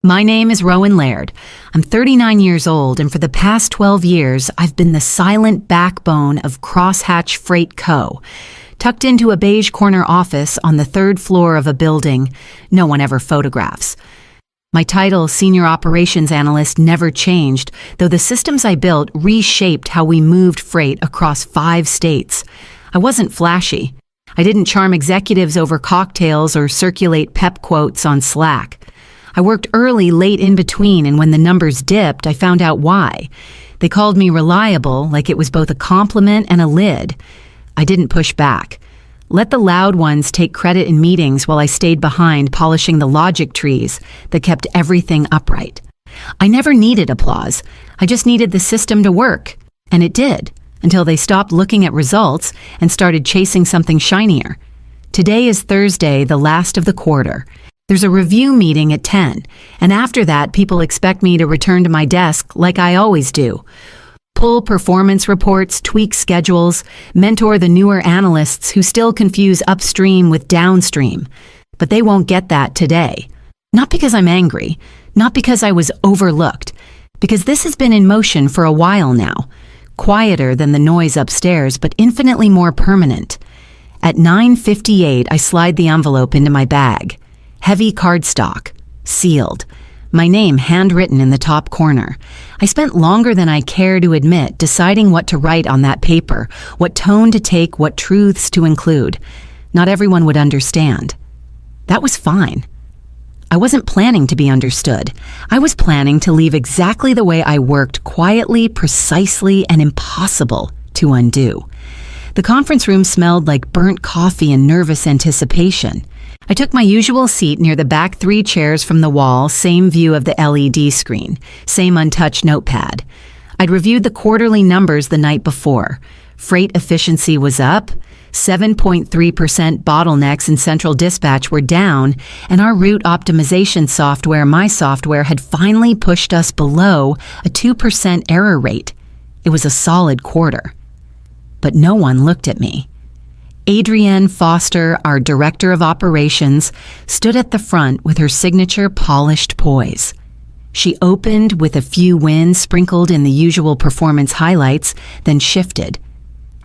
My name is Rowan Laird. I'm 39 years old, and for the past 12 years, I've been the silent backbone of Crosshatch Freight Co., tucked into a beige corner office on the third floor of a building no one ever photographs. My title, Senior Operations Analyst, never changed, though the systems I built reshaped how we moved freight across 5 states. I wasn't flashy. I didn't charm executives over cocktails or circulate pep quotes on Slack. I worked early, late, in between, and when the numbers dipped, I found out why. They called me reliable, like it was both a compliment and a lid. I didn't push back. Let the loud ones take credit in meetings while I stayed behind polishing the logic trees that kept everything upright. I never needed applause. I just needed the system to work. And it did, until they stopped looking at results and started chasing something shinier. Today is Thursday, the last of the quarter. There's a review meeting at 10, and after that, people expect me to return to my desk like I always do. Pull performance reports, tweak schedules, mentor the newer analysts who still confuse upstream with downstream. But they won't get that today. Not because I'm angry, not because I was overlooked, because this has been in motion for a while now. Quieter than the noise upstairs, but infinitely more permanent. At 9:58, I slide the envelope into my bag. Heavy cardstock, sealed. My name handwritten in the top corner. I spent longer than I care to admit deciding what to write on that paper, what tone to take, what truths to include. Not everyone would understand. That was fine. I wasn't planning to be understood. I was planning to leave exactly the way I worked, quietly, precisely, and impossible to undo. The conference room smelled like burnt coffee and nervous anticipation. I took my usual seat near the back 3 chairs from the wall, same view of the LED screen, same untouched notepad. I'd reviewed the quarterly numbers the night before. Freight efficiency was up, 7.3% bottlenecks in central dispatch were down, and our route optimization software, my software, had finally pushed us below a 2% error rate. It was a solid quarter. But no one looked at me. Adrienne Foster, our director of operations, stood at the front with her signature polished poise. She opened with a few wins sprinkled in the usual performance highlights, then shifted.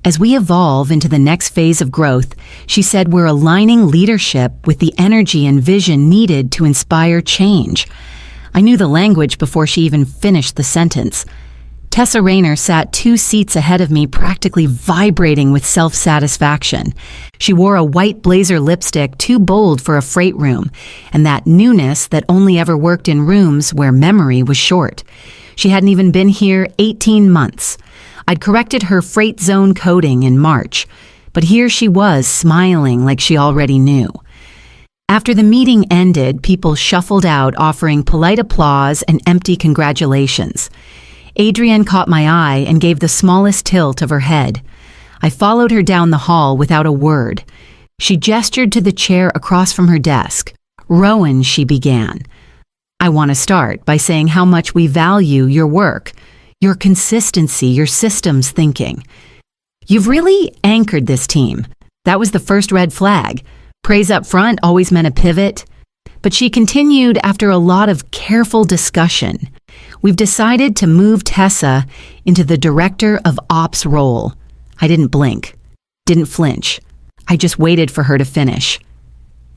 As we evolve into the next phase of growth, she said we're aligning leadership with the energy and vision needed to inspire change. I knew the language before she even finished the sentence. Tessa Rayner sat 2 seats ahead of me, practically vibrating with self-satisfaction. She wore a white blazer lipstick too bold for a freight room, and that newness that only ever worked in rooms where memory was short. She hadn't even been here 18 months. I'd corrected her freight zone coding in March, but here she was, smiling like she already knew. After the meeting ended, people shuffled out, offering polite applause and empty congratulations. Adrienne caught my eye and gave the smallest tilt of her head. I followed her down the hall without a word. She gestured to the chair across from her desk. "Rowan," she began. "I want to start by saying how much we value your work, your consistency, your systems thinking. You've really anchored this team. That was the first red flag. Praise up front always meant a pivot." But she continued after a lot of careful discussion. "We've decided to move Tessa into the director of ops role." I didn't blink, didn't flinch. I just waited for her to finish.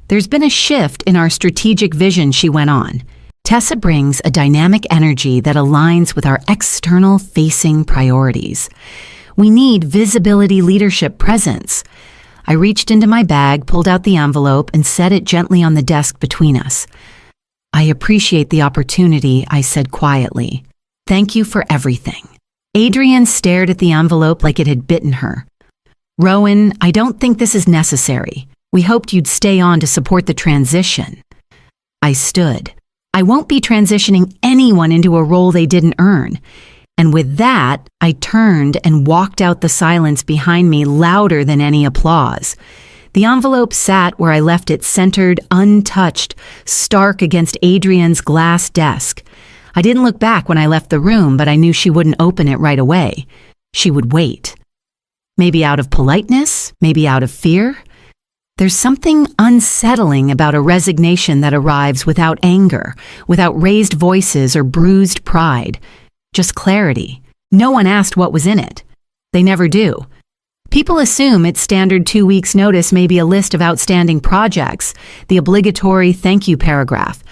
"There's been a shift in our strategic vision," she went on. "Tessa brings a dynamic energy that aligns with our external-facing priorities. We need visibility, leadership, presence." I reached into my bag, pulled out the envelope, and set it gently on the desk between us. "I appreciate the opportunity," I said quietly. "Thank you for everything." Adrienne stared at the envelope like it had bitten her. "Rowan, I don't think this is necessary. We hoped you'd stay on to support the transition." I stood. I won't be transitioning anyone into a role they didn't earn. And with that, I turned and walked out the silence behind me louder than any applause. The envelope sat where I left it, centered, untouched, stark against Adrienne's glass desk. I didn't look back when I left the room, but I knew she wouldn't open it right away. She would wait. Maybe out of politeness, maybe out of fear. There's something unsettling about a resignation that arrives without anger, without raised voices or bruised pride. Just clarity. No one asked what was in it. They never do. People assume its standard 2 weeks notice may be a list of outstanding projects, the obligatory thank you paragraph.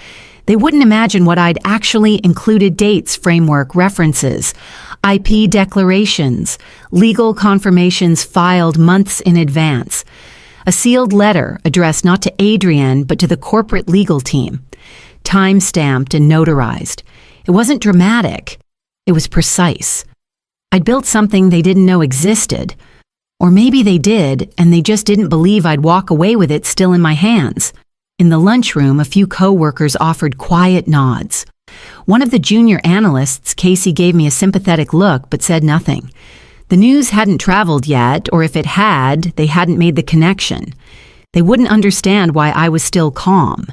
They wouldn't imagine what I'd actually included: dates, framework, references, IP declarations, legal confirmations filed months in advance, a sealed letter addressed not to Adrienne but to the corporate legal team, time-stamped and notarized. It wasn't dramatic. It was precise. I'd built something they didn't know existed. Or maybe they did, and they just didn't believe I'd walk away with it still in my hands. In the lunchroom, a few co-workers offered quiet nods. One of the junior analysts, Casey, gave me a sympathetic look but said nothing. The news hadn't traveled yet, or if it had, they hadn't made the connection. They wouldn't understand why I was still calm,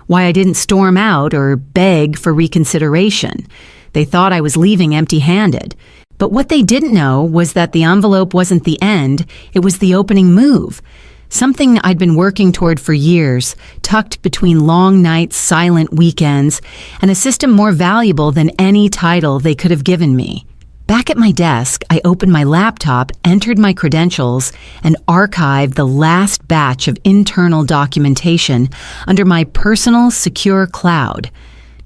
why I didn't storm out or beg for reconsideration. They thought I was leaving empty-handed. But what they didn't know was that the envelope wasn't the end, it was the opening move. Something I'd been working toward for years, tucked between long nights, silent weekends, and a system more valuable than any title they could have given me. Back at my desk, I opened my laptop, entered my credentials, and archived the last batch of internal documentation under my personal secure cloud.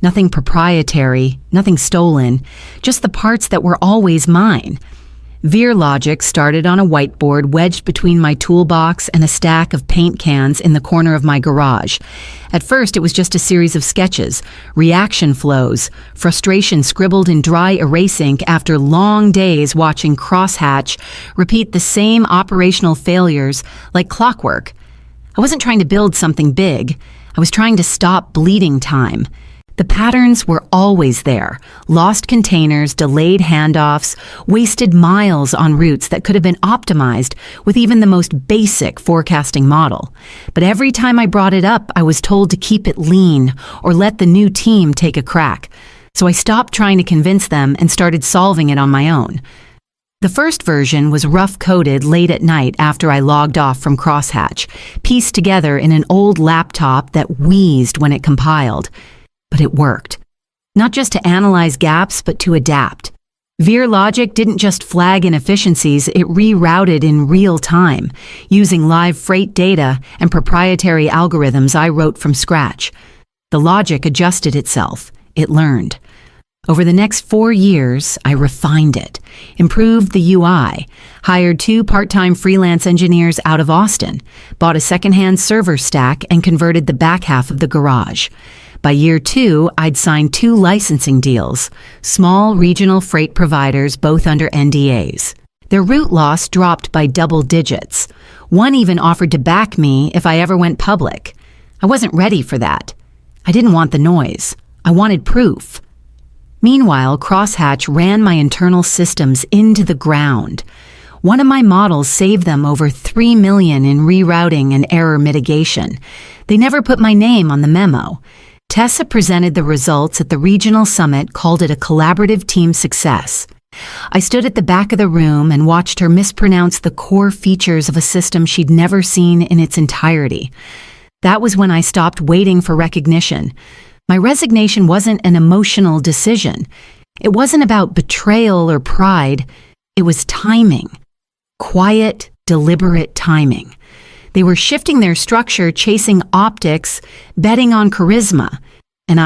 Nothing proprietary, nothing stolen, just the parts that were always mine. VeerLogic started on a whiteboard wedged between my toolbox and a stack of paint cans in the corner of my garage. At first, it was just a series of sketches, reaction flows, frustration scribbled in dry erase ink after long days watching Crosshatch repeat the same operational failures like clockwork. I wasn't trying to build something big. I was trying to stop bleeding time. The patterns were always there. Lost containers, delayed handoffs, wasted miles on routes that could have been optimized with even the most basic forecasting model. But every time I brought it up, I was told to keep it lean or let the new team take a crack. So I stopped trying to convince them and started solving it on my own. The first version was rough-coded late at night after I logged off from Crosshatch, pieced together in an old laptop that wheezed when it compiled. But it worked. Not just to analyze gaps, but to adapt. VeerLogic didn't just flag inefficiencies, it rerouted in real time, using live freight data and proprietary algorithms I wrote from scratch. The logic adjusted itself. It learned. Over the next 4 years, I refined it, improved the UI, hired 2 part-time freelance engineers out of Austin, bought a secondhand server stack, and converted the back half of the garage. By year 2, I'd signed 2 licensing deals, small regional freight providers, both under NDAs. Their route loss dropped by double digits. One even offered to back me if I ever went public. I wasn't ready for that. I didn't want the noise. I wanted proof. Meanwhile, Crosshatch ran my internal systems into the ground. One of my models saved them over $3 million in rerouting and error mitigation. They never put my name on the memo. Tessa presented the results at the regional summit, called it a collaborative team success. I stood at the back of the room and watched her mispronounce the core features of a system she'd never seen in its entirety. That was when I stopped waiting for recognition. My resignation wasn't an emotional decision. It wasn't about betrayal or pride. It was timing. Quiet, deliberate timing. They were shifting their structure, chasing optics, betting on charisma. And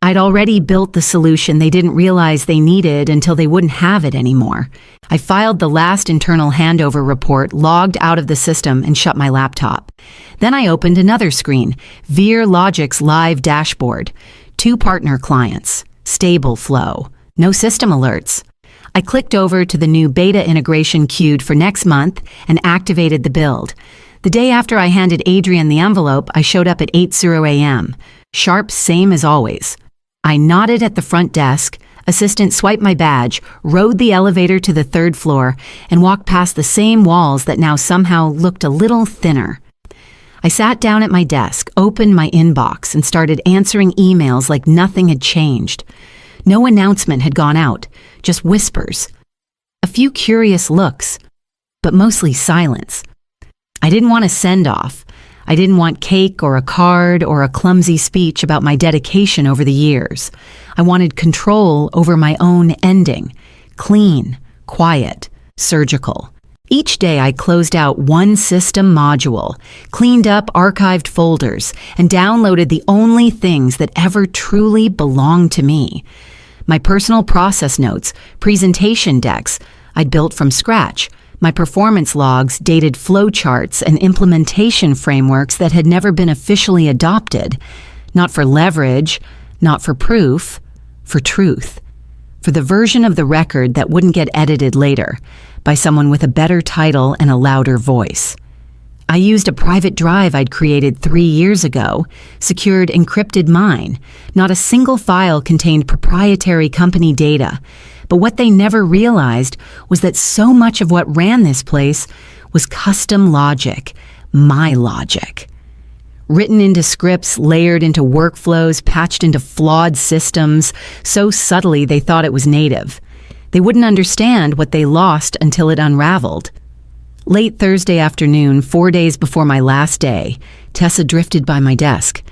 I'd already built the solution they didn't realize they needed until they wouldn't have it anymore. I filed the last internal handover report, logged out of the system, and shut my laptop. Then I opened another screen, VeerLogic's live dashboard. 2 partner clients, stable flow, no system alerts. I clicked over to the new beta integration queued for next month and activated the build. The day after I handed Adrienne the envelope, I showed up at 8:00 a.m. Sharp, same as always. I nodded at the front desk, assistant swiped my badge, rode the elevator to the 3rd floor, and walked past the same walls that now somehow looked a little thinner. I sat down at my desk, opened my inbox, and started answering emails like nothing had changed. No announcement had gone out, just whispers. A few curious looks, but mostly silence. I didn't want a send-off. I didn't want cake or a card or a clumsy speech about my dedication over the years. I wanted control over my own ending. Clean, quiet, surgical. Each day I closed out one system module, cleaned up archived folders, and downloaded the only things that ever truly belonged to me. My personal process notes, presentation decks I'd built from scratch, my performance logs, dated flowcharts, and implementation frameworks that had never been officially adopted. Not for leverage, not for proof, for truth. For the version of the record that wouldn't get edited later by someone with a better title and a louder voice. I used a private drive I'd created 3 years ago, secured encrypted mine. Not a single file contained proprietary company data. But what they never realized was that so much of what ran this place was custom logic, my logic. Written into scripts, layered into workflows, patched into flawed systems, so subtly they thought it was native. They wouldn't understand what they lost until it unraveled. Late Thursday afternoon, 4 days before my last day, Tessa drifted by my desk.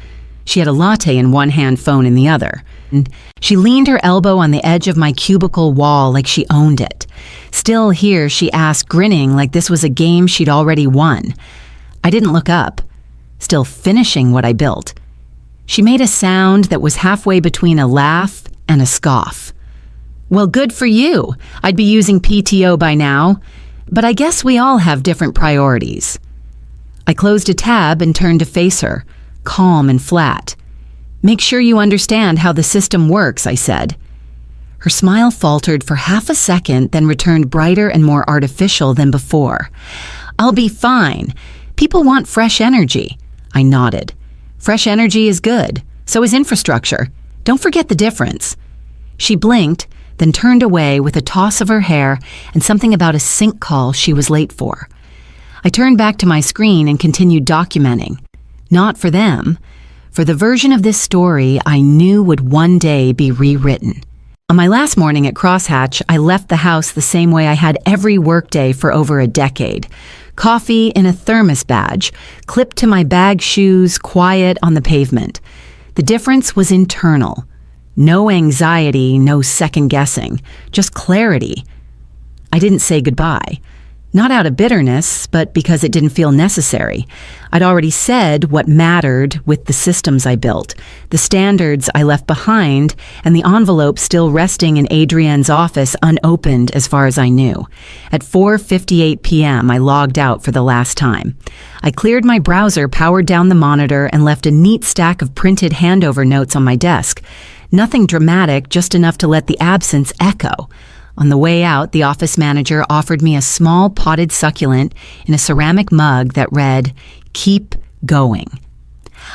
She had a latte in one hand, phone in the other. And she leaned her elbow on the edge of my cubicle wall like she owned it. Still here, she asked, grinning like this was a game she'd already won. I didn't look up, still finishing what I built. She made a sound that was halfway between a laugh and a scoff. Well, good for you. I'd be using PTO by now. But I guess we all have different priorities. I closed a tab and turned to face her, calm and flat. Make sure you understand how the system works, I said. Her smile faltered for half a second, then returned brighter and more artificial than before. I'll be fine. People want fresh energy. I nodded. Fresh energy is good. So is infrastructure. Don't forget the difference. She blinked, then turned away with a toss of her hair and something about a sync call she was late for. I turned back to my screen and continued documenting. Not for them, for the version of this story I knew would one day be rewritten. On my last morning at Crosshatch, I left the house the same way I had every workday for over a decade. Coffee in a thermos badge, clipped to my bag shoes, quiet on the pavement. The difference was internal. No anxiety, no second guessing, just clarity. I didn't say goodbye. Not out of bitterness, but because it didn't feel necessary. I'd already said what mattered with the systems I built, the standards I left behind, and the envelope still resting in Adrienne's office unopened as far as I knew. At 4:58 p.m., I logged out for the last time. I cleared my browser, powered down the monitor, and left a neat stack of printed handover notes on my desk. Nothing dramatic, just enough to let the absence echo. On the way out, the office manager offered me a small potted succulent in a ceramic mug that read, "Keep going."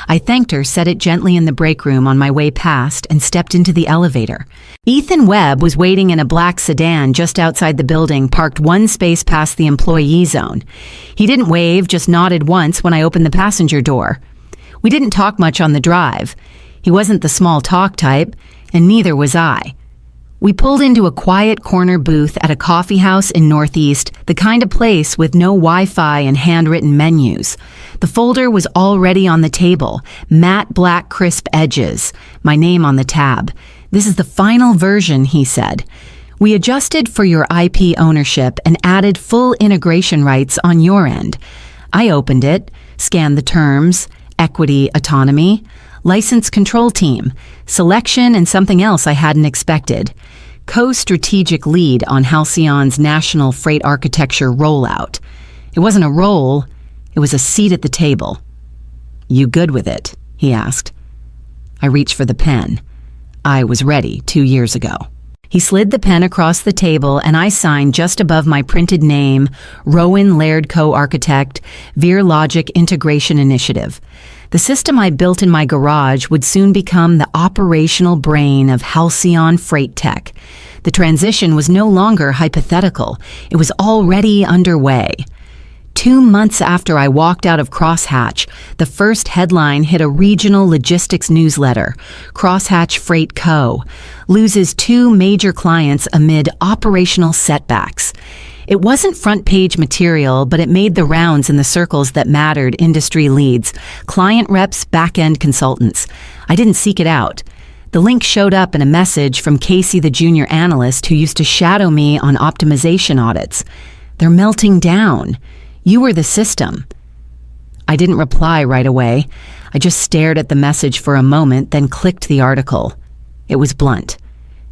I thanked her, set it gently in the break room on my way past, and stepped into the elevator. Ethan Webb was waiting in a black sedan just outside the building, parked one space past the employee zone. He didn't wave, just nodded once when I opened the passenger door. We didn't talk much on the drive. He wasn't the small talk type, and neither was I. We pulled into a quiet corner booth at a coffee house in Northeast, the kind of place with no Wi-Fi and handwritten menus. The folder was already on the table, matte black crisp edges, my name on the tab. "This is the final version," he said. "We adjusted for your IP ownership and added full integration rights on your end." I opened it, scanned the terms, equity, autonomy, license control team, selection, and something else I hadn't expected. Co-strategic lead on Halcyon's national freight architecture rollout. It wasn't a role, it was a seat at the table. "You good with it?" he asked. I reached for the pen. I was ready 2 years ago. He slid the pen across the table and I signed just above my printed name, Rowan Laird Co-Architect, Veer Logic Integration Initiative. The system I built in my garage would soon become the operational brain of Halcyon Freight Tech. The transition was no longer hypothetical. It was already underway. 2 months after I walked out of Crosshatch, the first headline hit a regional logistics newsletter. Crosshatch Freight Co. loses 2 major clients amid operational setbacks. It wasn't front-page material, but it made the rounds in the circles that mattered: industry leads, client reps, back-end consultants. I didn't seek it out. The link showed up in a message from Casey, the junior analyst who used to shadow me on optimization audits. "They're melting down. You were the system." I didn't reply right away. I just stared at the message for a moment, then clicked the article. It was blunt.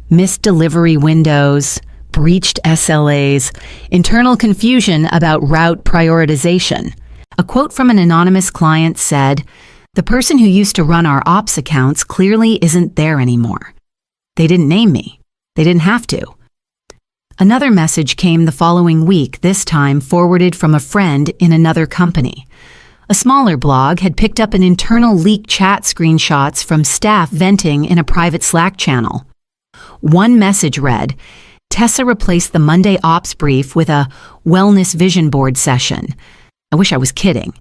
Missed delivery windows, breached SLAs, internal confusion about route prioritization. A quote from an anonymous client said, "The person who used to run our ops accounts clearly isn't there anymore." They didn't name me. They didn't have to. Another message came the following week, this time forwarded from a friend in another company. A smaller blog had picked up an internal leak chat screenshots from staff venting in a private Slack channel. One message read, "Tessa replaced the Monday ops brief with a wellness vision board session." I wish I was kidding.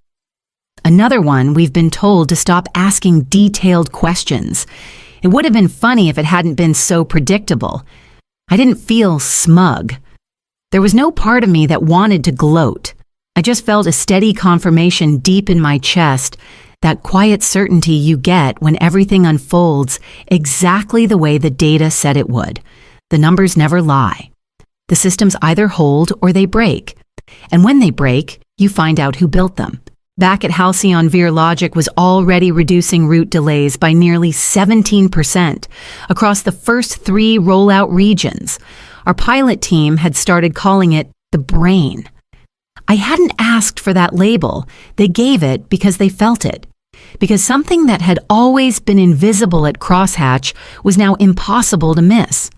Another one, "We've been told to stop asking detailed questions." It would have been funny if it hadn't been so predictable. I didn't feel smug. There was no part of me that wanted to gloat. I just felt a steady confirmation deep in my chest, that quiet certainty you get when everything unfolds exactly the way the data said it would. The numbers never lie. The systems either hold or they break. And when they break, you find out who built them. Back at Halcyon, VeerLogic was already reducing route delays by nearly 17% across the first 3 rollout regions. Our pilot team had started calling it the brain. I hadn't asked for that label. They gave it because they felt it. Because something that had always been invisible at Crosshatch was now impossible to miss.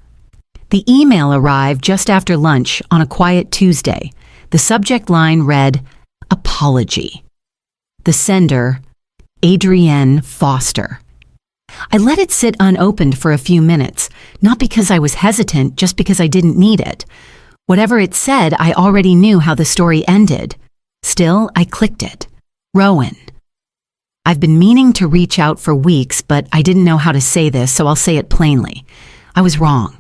The email arrived just after lunch on a quiet Tuesday. The subject line read, "Apology." The sender, Adrienne Foster. I let it sit unopened for a few minutes, not because I was hesitant, just because I didn't need it. Whatever it said, I already knew how the story ended. Still, I clicked it. Rowan. I've been meaning to reach out for weeks, but I didn't know how to say this, so I'll say it plainly. I was wrong.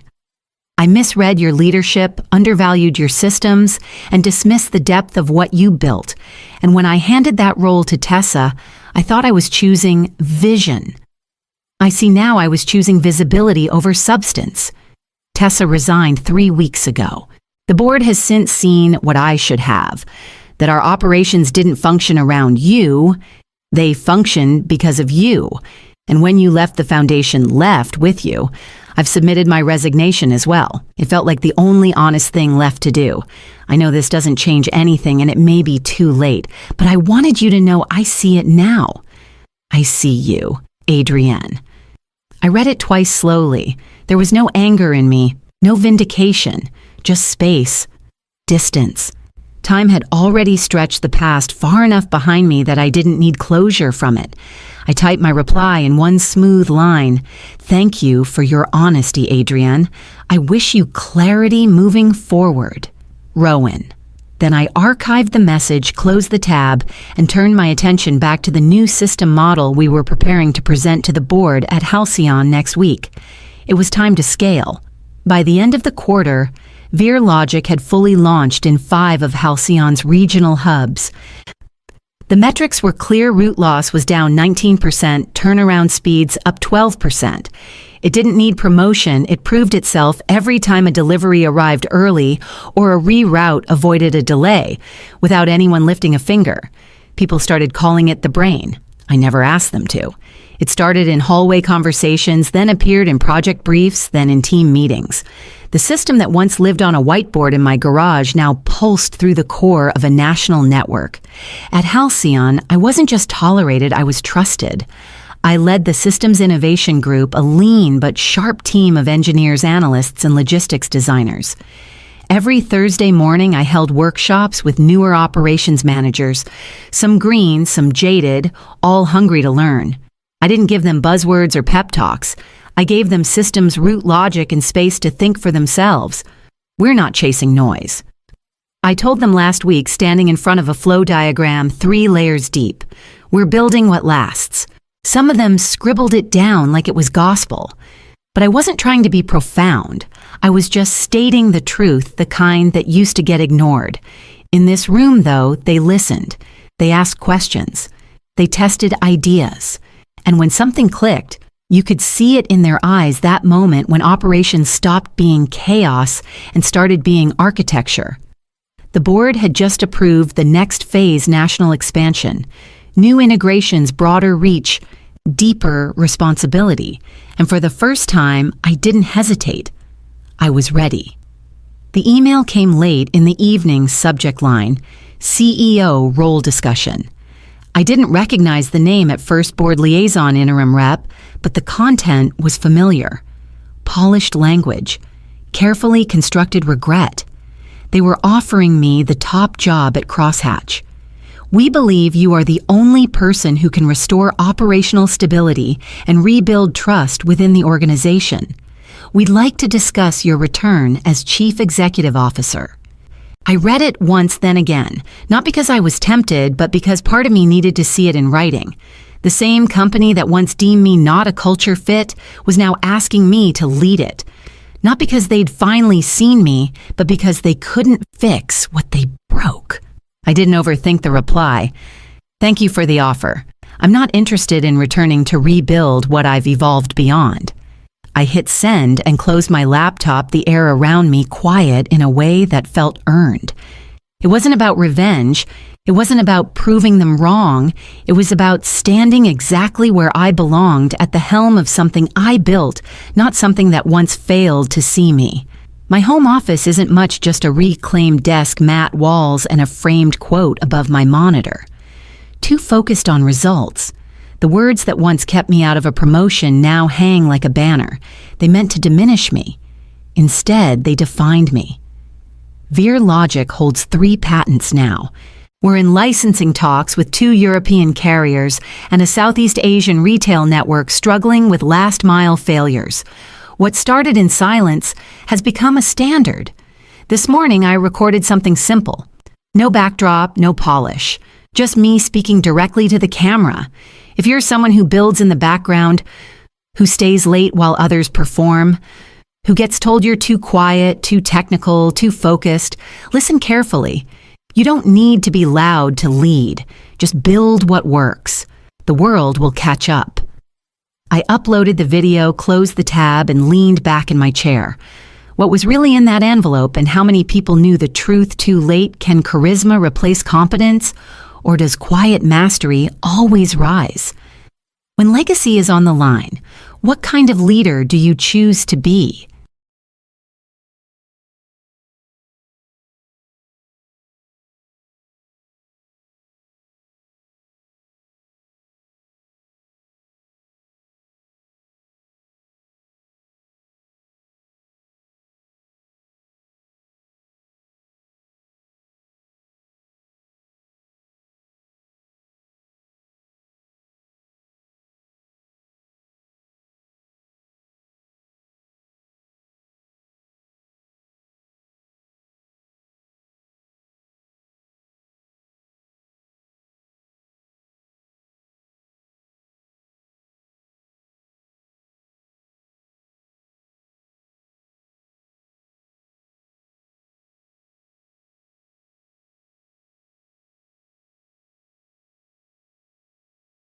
I misread your leadership, undervalued your systems, and dismissed the depth of what you built. And when I handed that role to Tessa, I thought I was choosing vision. I see now I was choosing visibility over substance. Tessa resigned 3 weeks ago. The board has since seen what I should have, that our operations didn't function around you, they functioned because of you. And when you left, the foundation left with you. I've submitted my resignation as well. It felt like the only honest thing left to do. I know this doesn't change anything and it may be too late, but I wanted you to know I see it now. I see you, Adrienne. I read it twice slowly. There was no anger in me, no vindication, just space, distance. Time had already stretched the past far enough behind me that I didn't need closure from it. I typed my reply in one smooth line. "Thank you for your honesty, Adrienne. I wish you clarity moving forward. Rowan." Then I archived the message, closed the tab, and turned my attention back to the new system model we were preparing to present to the board at Halcyon next week. It was time to scale. By the end of the quarter, VeerLogic had fully launched in 5 of Halcyon's regional hubs. The metrics were clear: route loss was down 19%, turnaround speeds up 12%. It didn't need promotion, it proved itself every time a delivery arrived early or a reroute avoided a delay, without anyone lifting a finger. People started calling it the brain. I never asked them to. It started in hallway conversations, then appeared in project briefs, then in team meetings. The system that once lived on a whiteboard in my garage now pulsed through the core of a national network. At Halcyon, I wasn't just tolerated, I was trusted. I led the Systems Innovation Group, a lean but sharp team of engineers, analysts, and logistics designers. Every Thursday morning, I held workshops with newer operations managers, some green, some jaded, all hungry to learn. I didn't give them buzzwords or pep talks. I gave them systems, root logic, and space to think for themselves. We're not chasing noise. I told them last week, standing in front of a flow diagram 3 layers deep. We're building what lasts. Some of them scribbled it down like it was gospel. But I wasn't trying to be profound. I was just stating the truth, the kind that used to get ignored. In this room, though, they listened. They asked questions. They tested ideas. And when something clicked, you could see it in their eyes that moment when operations stopped being chaos and started being architecture. The board had just approved the next phase national expansion, new integrations, broader reach, deeper responsibility. And for the first time, I didn't hesitate. I was ready. The email came late in the evening, subject line, CEO role discussion. I didn't recognize the name at first, board liaison interim rep, but the content was familiar. Polished language, carefully constructed regret. They were offering me the top job at Crosshatch. We believe you are the only person who can restore operational stability and rebuild trust within the organization. We'd like to discuss your return as Chief Executive Officer. I read it once, then again, not because I was tempted, but because part of me needed to see it in writing. The same company that once deemed me not a culture fit was now asking me to lead it. Not because they'd finally seen me, but because they couldn't fix what they broke. I didn't overthink the reply. Thank you for the offer. I'm not interested in returning to rebuild what I've evolved beyond. I hit send and closed my laptop, the air around me quiet in a way that felt earned. It wasn't about revenge. It wasn't about proving them wrong. It was about standing exactly where I belonged at the helm of something I built, not something that once failed to see me. My home office isn't much, just a reclaimed desk, matte walls, and a framed quote above my monitor. Too focused on results. The words that once kept me out of a promotion now hang like a banner. They meant to diminish me. Instead, they defined me. Veer Logic holds 3 patents now. We're in licensing talks with 2 European carriers and a Southeast Asian retail network struggling with last-mile failures. What started in silence has become a standard. This morning, I recorded something simple. No backdrop, no polish. Just me speaking directly to the camera. If you're someone who builds in the background, who stays late while others perform, who gets told you're too quiet, too technical, too focused, listen carefully. You don't need to be loud to lead. Just build what works. The world will catch up. I uploaded the video, closed the tab, and leaned back in my chair. What was really in that envelope and how many people knew the truth too late? Can charisma replace competence? Or does quiet mastery always rise? When legacy is on the line, what kind of leader do you choose to be?